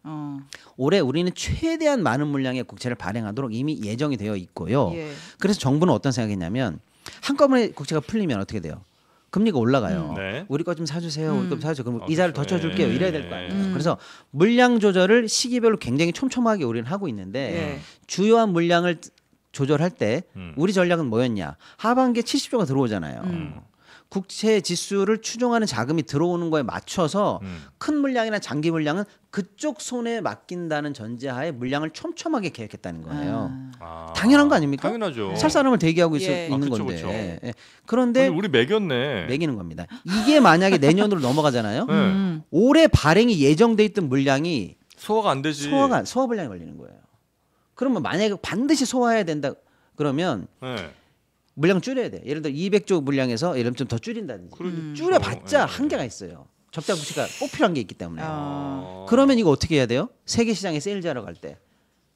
S3: 어.
S1: 올해 우리는 최대한 많은 물량의 국채를 발행하도록 이미 예정이 되어 있고요.
S3: 예.
S1: 그래서 정부는 어떤 생각했냐면 한꺼번에 국채가 풀리면 어떻게 돼요? 금리가 올라가요.
S2: 네.
S1: 우리 거 좀 사주세요. 우리 거 좀 사줘. 그럼
S2: 아,
S1: 이자를
S2: 그렇죠.
S1: 더 쳐줄게요.
S2: 예.
S1: 이래야 될 거 아니에요. 그래서 물량 조절을 시기별로 굉장히 촘촘하게 우리는 하고 있는데
S3: 예.
S1: 주요한 물량을 조절할 때
S2: 음.
S1: 우리 전략은 뭐였냐? 하반기에 70조가 들어오잖아요. 국채 지수를 추종하는 자금이 들어오는 거에 맞춰서 큰 물량이나 장기 물량은 그쪽 손에 맡긴다는 전제하에 물량을 촘촘하게 계획했다는 거예요.
S2: 아,
S1: 당연한 거 아닙니까?
S2: 당연하죠.
S1: 살 사람을 대기하고
S3: 예.
S1: 있는
S2: 그쵸,
S1: 건데.
S2: 그쵸.
S1: 예. 그런데
S2: 아니, 우리 매겼네.
S1: 매기는 겁니다. 이게 만약에 내년으로 넘어가잖아요.
S2: 네.
S1: 올해 발행이 예정돼 있던 물량이
S2: 소화가 안 되지.
S1: 소화 불량이 걸리는 거예요. 그러면 만약에 반드시 소화해야 된다 그러면
S2: 네.
S1: 물량 줄여야 돼. 예를 들어 200조 물량에서 예를 들면 좀 더 줄인다든지.
S2: 그러니까.
S1: 줄여봤자
S2: 네.
S1: 한계가 있어요. 적자 부치가 꼭 필요한 게 있기 때문에.
S3: 어.
S1: 그러면 이거 어떻게 해야 돼요? 세계 시장에 세일즈하러 갈 때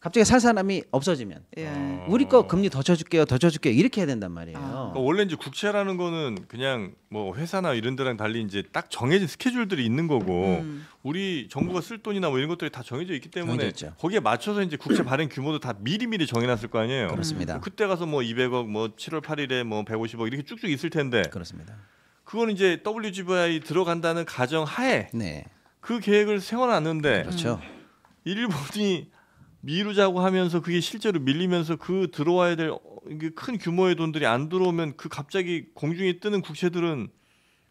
S1: 갑자기 살 사람이 없어지면
S3: 예.
S1: 우리 거 금리 더 쳐줄게요, 더 쳐줄게요 이렇게 해야 된단 말이에요.
S2: 그러니까 원래 이제 국채라는 거는 그냥 뭐 회사나 이런 데랑 달리 이제 딱 정해진 스케줄들이 있는 거고 우리 정부가 쓸 돈이나 뭐 이런 것들이 다 정해져 있기 때문에
S1: 정해져 있죠.
S2: 거기에 맞춰서 이제 국채 발행 규모도 다 미리미리 정해놨을 거 아니에요.
S1: 그렇습니다.
S2: 그때 가서 뭐 200억, 뭐 7월 8일에 뭐 150억 이렇게 쭉쭉 있을 텐데
S1: 그렇습니다.
S2: 그건 이제 WGVI 들어간다는 가정 하에
S1: 네,
S2: 그 계획을 세워놨는데
S1: 그렇죠.
S2: 일본이 미루자고 하면서 그게 실제로 밀리면서 그 들어와야 될 이게 큰 규모의 돈들이 안 들어오면 그 갑자기 공중에 뜨는 국채들은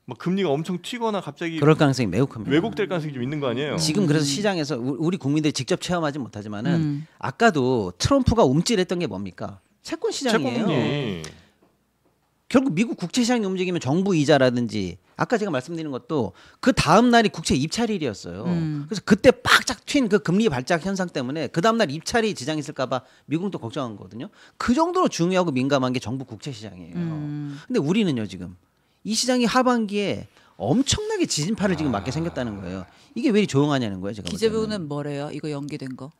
S2: 막 금리가 엄청 튀거나 갑자기
S1: 그럴 가능성이 매우 큽니다.
S2: 왜곡될 가능성이 좀 있는 거 아니에요?
S1: 지금 그래서 시장에서 우리 국민들이 직접 체험하지 못하지만은 아까도 트럼프가 움찔했던 게 뭡니까? 채권 시장이에요.
S2: 채권이
S1: 결국 미국 국채 시장이 움직이면 정부 이자라든지 아까 제가 말씀드린 것도 그 다음 날이 국채 입찰일이었어요. 그래서 그때 빡짝 튄 그 금리 발작 현상 때문에 그 다음 날 입찰이 지장이 있을까봐 미국도 걱정한 거거든요. 그 정도로 중요하고 민감한 게 정부 국채 시장이에요. 근데 우리는요 지금 이 시장이 하반기에 엄청나게 지진파를 지금 맞게 생겼다는 거예요. 이게 왜 이리 조용하냐는 거예요. 제가 볼 때는.
S3: 기재부는 뭐래요? 이거 연기된 거?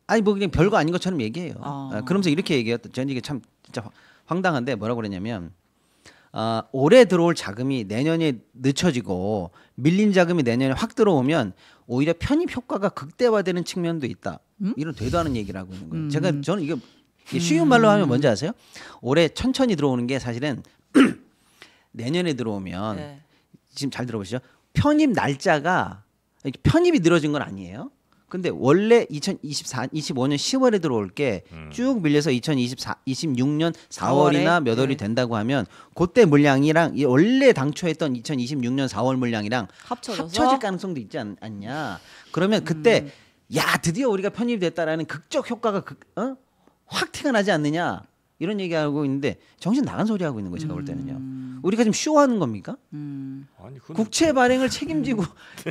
S1: 아니 뭐 그냥 별거 아닌 것처럼 얘기해요.
S3: 아.
S1: 그러면서 이렇게 얘기해요. 전 이게 참 진짜 황당한데 뭐라고 그랬냐면 올해 들어올 자금이 내년에 늦춰지고 밀린 자금이 내년에 확 들어오면 오히려 편입 효과가 극대화되는 측면도 있다. 이런 되도 않은 얘기를 하고 있는 거예요. 저는 이게 쉬운 말로 하면 뭔지 아세요? 올해 천천히 들어오는 게 사실은 내년에 들어오면
S3: 네.
S1: 지금 잘 들어보시죠. 편입 날짜가 편입이 늘어진 건 아니에요. 근데 원래 25년 10월에 들어올 게 쭉 밀려서 26년 4월이나 몇 월이 된다고 하면 그때 물량이랑 원래 당초 했던 2026년 4월 물량이랑 합쳐질 가능성도 있지 않냐. 그러면 그때 야 드디어 우리가 편입됐다라는 극적 효과가 확 티가 나지 않느냐. 이런 얘기하고 있는데 정신 나간 소리 하고 있는 거예요. 제가 볼 때는요. 우리가 지금 쇼하는 겁니까?
S2: 아니,
S1: 국채 발행을 책임지고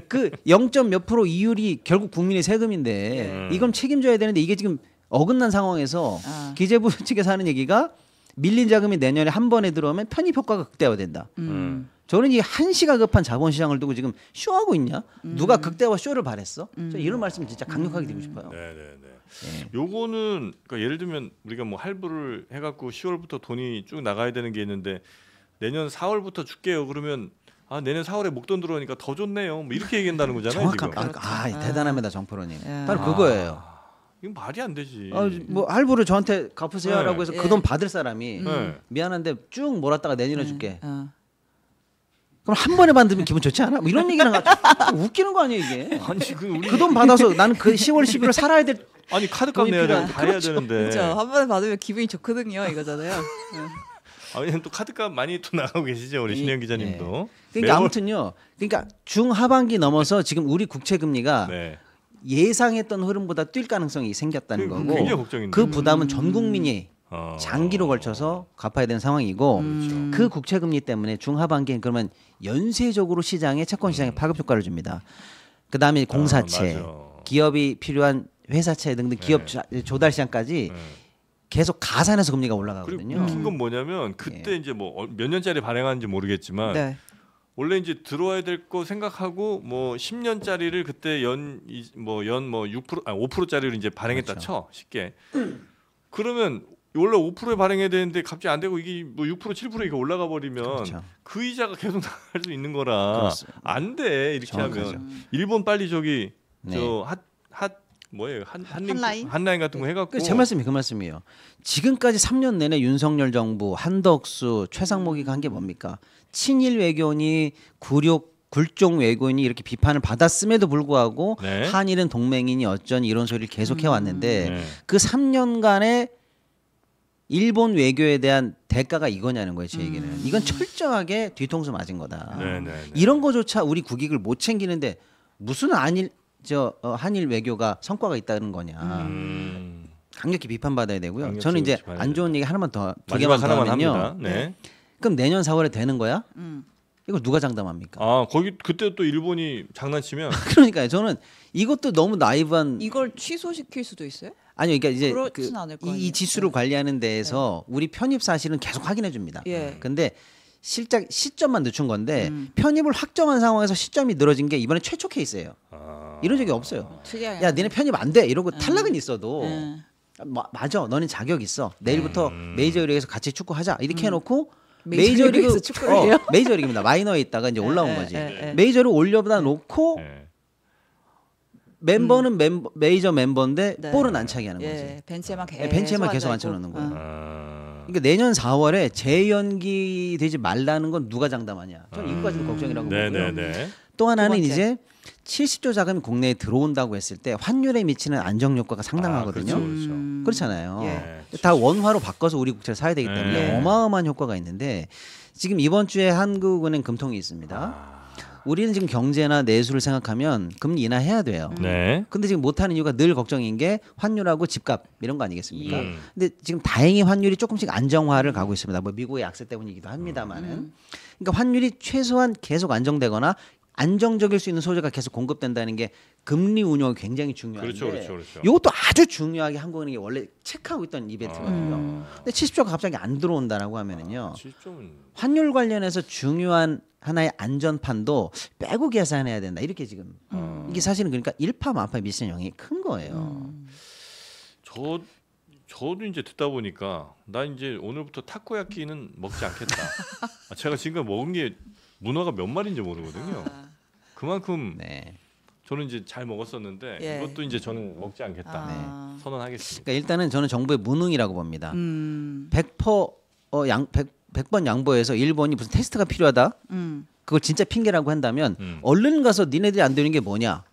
S1: 그 0. 몇 프로 이율이 결국 국민의 세금인데 이건 책임져야 되는데 이게 지금 어긋난 상황에서 기재부 측에서 하는 얘기가 밀린 자금이 내년에 한 번에 들어오면 편입 효과가 극대화된다. 저는 이 한시가 급한 자본시장을 두고 지금 쇼하고 있냐? 누가 극대화 쇼를 바랬어? 저 이런 말씀 진짜 강력하게 드리고 싶어요.
S2: 네네네. 요거는 그러니까 예를 들면 우리가 뭐 할부를 해갖고 10월부터 돈이 쭉 나가야 되는 게 있는데 내년 4월부터 줄게요. 그러면 내년 4월에 목돈 들어오니까 더 좋네요. 뭐 이렇게 얘기한다는 거잖아요.
S1: 정확한
S2: 지금.
S1: 대단합니다, 정프로님. 바로 그거예요.
S2: 이건 말이 안 되지.
S1: 뭐 할부를 저한테 갚으세요라고
S2: 네.
S1: 해서 그 돈 받을 사람이 미안한데 쭉 몰았다가 내년에 줄게. 그럼 한 번에 받으면 기분 좋지 않아? 뭐 이런 얘기를 하고 웃기는 거 아니에요 이게?
S2: 아니
S1: 그 돈 받아서 나는 그 10월 11월 살아야 될.
S2: 아니 카드값 내야 되는데 다 해야
S1: 그렇죠.
S2: 되는데.
S3: 그렇죠. 한 번에 받으면 기분이 좋거든요. 이거잖아요.
S2: 왜냐면 또 카드값 많이 또 나가고 계시죠 우리 신영 기자님도.
S1: 그러니까 아무튼요. 그러니까 중하반기 넘어서 지금 우리 국채 금리가
S2: 네.
S1: 예상했던 흐름보다 뛸 가능성이 생겼다는 거고.
S2: 굉장히 걱정인데.
S1: 그 부담은 전 국민이 장기로 걸쳐서 갚아야 되는 상황이고 그 국채 금리 때문에 중하반기엔 그러면 연쇄적으로 시장에 채권 시장에 파급 효과를 줍니다. 그다음에 공사채, 기업이 필요한 회사채 등등 기업 조달 시장까지 계속 가산해서 금리가 올라가거든요.
S2: 그리고 웃긴 건 뭐냐면 그때 이제 뭐 몇 년짜리 발행하는지 모르겠지만
S3: 네.
S2: 원래 이제 들어와야 될 거 생각하고 뭐 10년짜리를 그때 연 6% 5%짜리로 이제 발행했다
S1: 그렇죠.
S2: 쳐 쉽게. 그러면 원래 5%에 발행해야 되는데 갑자기 안 되고 이게 뭐 6% 7% 이게 올라가 버리면
S1: 그렇죠.
S2: 그 이자가 계속 나갈 수 있는 거라 안 돼 이렇게
S1: 정확하죠.
S2: 하면 일본 빨리 저기
S1: 네.
S2: 저 뭐예요
S3: 한라인?
S2: 한라인 같은 거 해갖고
S1: 제 말씀이 그 말씀이에요. 지금까지 3년 내내 윤석열 정부, 한덕수, 최상목이가 한 게 뭡니까? 친일 외교니 굴종 외교인이 이렇게 비판을 받았음에도 불구하고
S2: 네.
S1: 한일은 동맹이니 어쩌니 이런 소리를 계속 해왔는데
S2: 네.
S1: 그 3년간의 일본 외교에 대한 대가가 이거냐는 거예요. 제 얘기는. 이건 철저하게 뒤통수 맞은 거다. 이런 거조차 우리 국익을 못 챙기는데 무슨 한일 외교가 성과가 있다는 거냐. 강력히 비판받아야 되고요.
S2: 강력히
S1: 저는 이제
S2: 비판해야
S1: 안 좋은 얘기 하나만 더 두
S2: 마지막
S1: 개만 더
S2: 하나만
S1: 하면요.
S2: 합니다. 네.
S1: 그럼 내년 4월에 되는 거야? 이걸 누가 장담합니까?
S2: 거기 그때 또 일본이 장난치면
S1: 그러니까요. 저는 이것도 너무 나이브한.
S3: 이걸 취소시킬 수도 있어요?
S1: 아니요, 그러니까 이제
S3: 그렇진 않을 거
S1: 이
S3: 아니에요.
S1: 지수를 관리하는 데에서 우리 편입 사실은 계속 확인해 줍니다.
S3: 예.
S1: 근데 실제 시점만 늦춘 건데 편입을 확정한 상황에서 시점이 늘어진 게 이번에 최초 케이스예요. 이런 적이 없어요.
S3: 특이하게.
S1: 야, 니네 편입 안 돼. 이러고 탈락은 있어도 맞아. 너는 자격 있어. 내일부터 메이저리그에서 같이 축구하자. 이렇게 해놓고
S3: 메이저리그에서 축구를 해요?
S1: 메이저리그입니다. 마이너에 있다가 이제 올라온 거지.
S3: 예.
S1: 메이저를 올려다 놓고 멤버는 메이저 멤버인데
S3: 네.
S1: 볼은 안 차게 하는 거지.
S3: 예, 벤치에만
S1: 계속 앉혀놓는 거예요. 그러니까 내년 4월에 재연기 되지 말라는 건 누가 장담하냐. 저는 이거까지는 걱정이라고 보고요.
S2: 네네네.
S1: 또 하나는
S3: 두 번째.
S1: 이제 70조 자금이 국내에 들어온다고 했을 때 환율에 미치는 안정 효과가 상당하거든요.
S2: 그렇죠.
S1: 그렇잖아요.
S3: 예.
S1: 다 원화로 바꿔서 우리 국채를 사야 되기 때문에
S3: 예.
S1: 어마어마한 효과가 있는데 지금 이번 주에 한국은행 금통이 있습니다. 우리는 지금 경제나 내수를 생각하면 금리 인하해야 돼요.
S2: 네.
S1: 근데 지금 못하는 이유가 늘 걱정인 게 환율하고 집값 이런 거 아니겠습니까?
S2: 예.
S1: 근데 지금 다행히 환율이 조금씩 안정화를 가고 있습니다. 뭐 미국의 약세 때문이기도 합니다만은. 그러니까 환율이 최소한 계속 안정되거나 안정적일 수 있는 소재가 계속 공급된다는 게 금리 운용이 굉장히 중요한데
S2: 그렇죠.
S1: 이것도 아주 중요하게 한국은행이 원래 체크하고 있던 이벤트거든요. 근데 70조가 갑자기 안 들어온다라고 하면은요.
S2: 70조는
S1: 환율 관련해서 중요한 하나의 안전판도 빼고 계산해야 된다. 이렇게 지금 이게 사실은 그러니까 일파만파에 미치는 영향이 큰 거예요.
S2: 저도 이제 듣다 보니까 나 이제 오늘부터 타코야키는 먹지 않겠다. 제가 지금 먹은 게 문어가 몇 마리인지 모르거든요. 그만큼
S1: 네.
S2: 저는 이제 잘 먹었었는데
S3: 예.
S2: 이것도 이제 저는 먹지 않겠다.
S3: 아.
S2: 선언하겠습니다.
S1: 그러니까 일단은 저는 정부의 무능이라고 봅니다. 100% 100번 양보해서 일본이 무슨 테스트가 필요하다. 그걸 진짜 핑계라고 한다면 얼른 가서 니네들이 안 되는 게 뭐냐?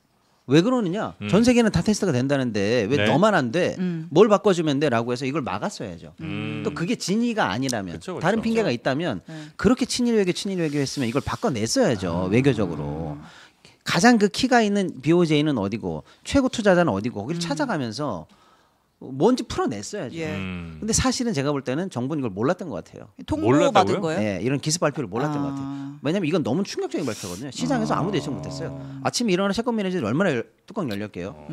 S1: 왜 그러느냐? 전 세계는 다 테스트가 된다는데 왜
S2: 네.
S1: 너만 안 돼? 뭘 바꿔주면 돼?라고 해서 이걸 막았어야죠. 또 그게 진위가 아니라면
S2: 그쵸, 그쵸.
S1: 다른 핑계가 있다면 그렇게 친일 외교 했으면 이걸 바꿔냈어야죠. 외교적으로. 가장 그 키가 있는 BOJ는 어디고 최고 투자자는 어디고 거기를 찾아가면서 뭔지 풀어냈어야죠.
S3: 예.
S1: 근데 사실은 제가 볼 때는 정부는 이걸 몰랐던 것 같아요.
S3: 통보
S2: 몰랐다고요?
S3: 받은 거예요?
S1: 네, 이런 기습 발표를 몰랐던 것 같아요. 왜냐하면 이건 너무 충격적인 발표거든요. 시장에서 아무도 예측 못했어요. 아침에 일어나 채권 매니저들이 얼마나 뚜껑 열렸게요.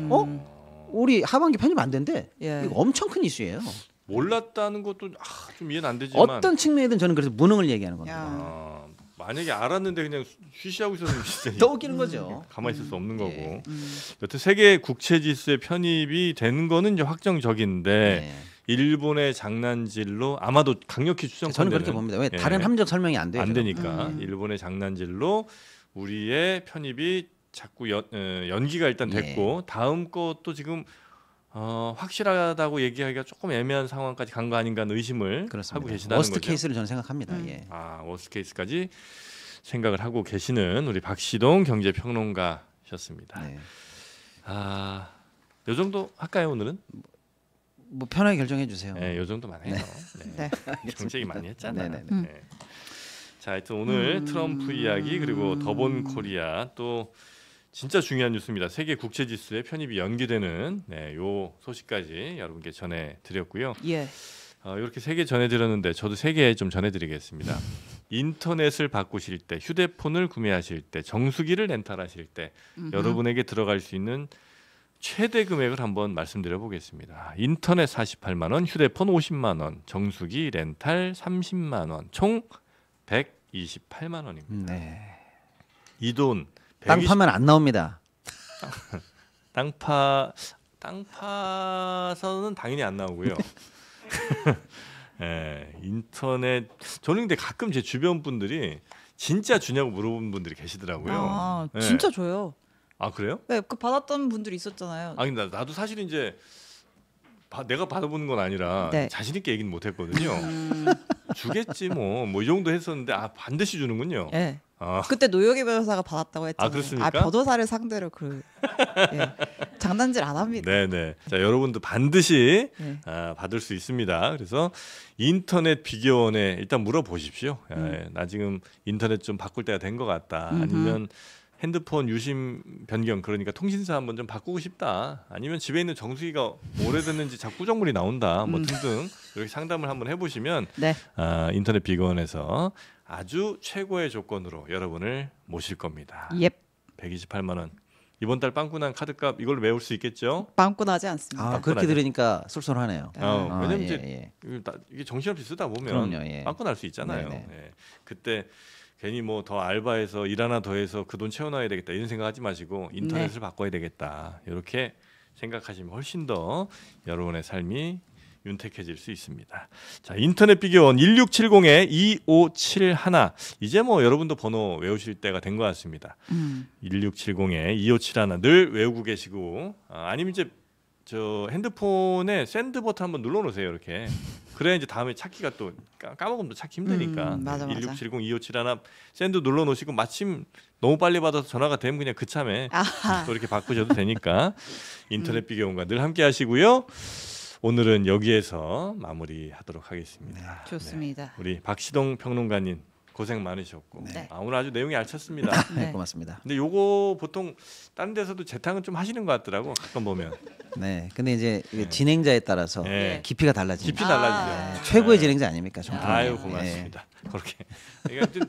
S1: 우리 하반기 편입 안 된대.
S3: 예.
S1: 이거 엄청 큰 이슈예요.
S2: 몰랐다는 것도 좀 이해는 안 되지만
S1: 어떤 측면이든 저는 그래서 무능을 얘기하는 겁니다.
S3: 야.
S2: 만약에 알았는데 그냥 쉬쉬하고 있었으면 진짜
S1: 더 웃기는 거죠.
S2: 가만히 있을 수 없는 거고.
S1: 예.
S2: 여튼 세계 국채 지수에 편입이 되는 거는 이제 확정적인데
S1: 네.
S2: 일본의 장난질로 아마도 강력히 추정되는
S1: 저는 그렇게 봅니다. 왜
S2: 예.
S1: 다른 함정 설명이 안 돼요.
S2: 안
S1: 지금.
S2: 되니까 일본의 장난질로 우리의 편입이 자꾸 연기가 일단 됐고 다음 것도 지금 확실하다고 얘기하기가 조금 애매한 상황까지 간 거 아닌가 하는 의심을
S1: 그렇습니다.
S2: 하고 계시다는
S1: 워스트
S2: 거죠.
S1: 케이스를 저는 생각합니다. 예.
S2: 워스트 케이스까지 생각을 하고 계시는 우리 박시동 경제평론가셨습니다.
S1: 네.
S2: 요 정도 할까요 오늘은?
S1: 뭐 편하게 결정해 주세요.
S2: 네, 요 정도만 해요. 네. 정책이 많이 했잖아요.
S1: 네,
S2: 네. 자, 하여튼 오늘 트럼프 이야기 그리고 더본 코리아 또 진짜 중요한 뉴스입니다. 세계 국채 지수의 편입이 연기되는 요 소식까지 여러분께 전해드렸고요.
S3: 예.
S2: 이렇게 세 개 전해드렸는데 저도 세 개 좀 전해드리겠습니다. 인터넷을 바꾸실 때, 휴대폰을 구매하실 때, 정수기를 렌탈하실 때 여러분에게 들어갈 수 있는 최대 금액을 한번 말씀드려 보겠습니다. 인터넷 48만 원, 휴대폰 50만 원, 정수기 렌탈 30만 원, 총 128만 원입니다.
S1: 네.
S2: 이 돈
S1: 땅 파면 안 나옵니다.
S2: 땅 파서는 당연히 안 나오고요. 인터넷 저는 근데 가끔 제 주변 분들이 진짜 주냐고 물어보는 분들이 계시더라고요.
S3: 진짜 줘요.
S2: 아 그래요?
S3: 네, 그 받았던 분들이 있었잖아요.
S2: 아니 나도 사실 이제 내가 받아보는 건 아니라
S3: 네.
S2: 자신 있게 얘기는 못했거든요. 주겠지 뭐 이 정도 했었는데 반드시 주는군요.
S3: 네. 그때 노영희 변호사가 받았다고 했잖아요.
S2: 그렇습니까?
S3: 변호사를 상대로 장난질 안 합니다.
S2: 네네. 자 여러분도 반드시
S3: 네.
S2: 받을 수 있습니다. 그래서 인터넷 비교원에 일단 물어보십시오. 나 지금 인터넷 좀 바꿀 때가 된 것 같다. 아니면 핸드폰 유심 변경 그러니까 통신사 한번 좀 바꾸고 싶다. 아니면 집에 있는 정수기가 오래됐는지 자꾸 꾸정물이 나온다. 뭐 등등 이렇게 상담을 한번 해보시면
S3: 네.
S2: 인터넷 비교원에서 아주 최고의 조건으로 여러분을 모실 겁니다.
S3: 예.
S2: 128만 원. 이번 달 빵꾸난 카드값 이걸로 메울 수 있겠죠?
S3: 빵꾸나지 않습니다.
S1: 그렇게
S2: 바꿔놔야죠.
S1: 들으니까 쏠쏠하네요.
S2: 왜냐면
S1: 예,
S2: 이제
S1: 예.
S2: 이게 정신없이 쓰다 보면
S1: 그럼요, 예.
S2: 빵꾸 날 수 있잖아요.
S1: 네네.
S2: 예. 그때 괜히 뭐 더 알바해서 일 하나 더 해서 그 돈 채워놔야 되겠다 이런 생각하지 마시고 인터넷을 바꿔야 되겠다 이렇게 생각하시면 훨씬 더 여러분의 삶이 윤택해질 수 있습니다. 자 인터넷 비교원 1670-2571 이제 뭐 여러분도 번호 외우실 때가 된 것 같습니다. 1670-2571 늘 외우고 계시고 아니면 이제 저 핸드폰에 샌드 버튼 한번 눌러놓으세요 이렇게. 그래야 이제 다음에 찾기가 또 까먹으면 또 찾기 힘드니까.
S3: 맞아.
S2: 1670-2571 샌드 눌러놓으시고 마침 너무 빨리 받아서 전화가 되면 그냥 그참에 또 이렇게 바꾸셔도 되니까 인터넷 비교원과 늘 함께 하시고요. 오늘은 여기에서 마무리하도록 하겠습니다.
S3: 좋습니다.
S2: 우리 박시동 평론가님 고생 많으셨고
S3: 네.
S2: 오늘 아주 내용이 알찼습니다.
S3: 네.
S1: 고맙습니다.
S2: 근데 요거 보통 다른 데서도 재탕은 좀 하시는 것 같더라고 가끔 보면.
S1: 네, 근데 이제 이게 진행자에 따라서
S2: 네.
S1: 깊이가 달라집니다.
S2: 깊이 달라지죠.
S1: 최고의 진행자 아닙니까? 정말.
S2: 아유 고맙습니다. 그렇게 그러니까 좀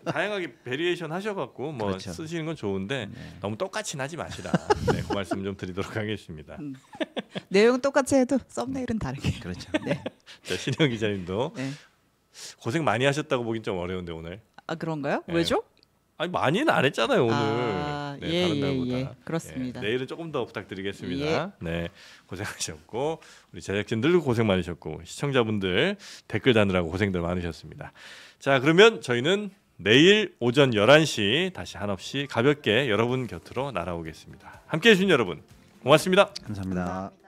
S2: 다양하게 베리에이션 하셔갖고 뭐
S1: 그렇죠.
S2: 쓰시는 건 좋은데 너무 똑같이 하지 마시라. 그 말씀 좀 드리도록 하겠습니다.
S3: 내용 똑같이 해도 썸네일은 다르게.
S1: 그렇죠.
S3: 네.
S2: 자, 신영 기자님도
S3: 네.
S2: 고생 많이 하셨다고 보긴 좀 어려운데 오늘.
S3: 그런가요?
S2: 네.
S3: 왜죠?
S2: 아니 많이는 안 했잖아요 오늘. 다른 날보다.
S3: 예. 그렇습니다.
S2: 내일은 조금 더 부탁드리겠습니다.
S3: 예.
S2: 네, 고생하셨고 우리 제작진들도 고생 많으셨고 시청자분들 댓글 다느라고 고생들 많으셨습니다. 자, 그러면 저희는 내일 오전 11시 다시 한없이 가볍게 여러분 곁으로 날아오겠습니다. 함께해 주신 여러분 고맙습니다.
S1: 감사합니다.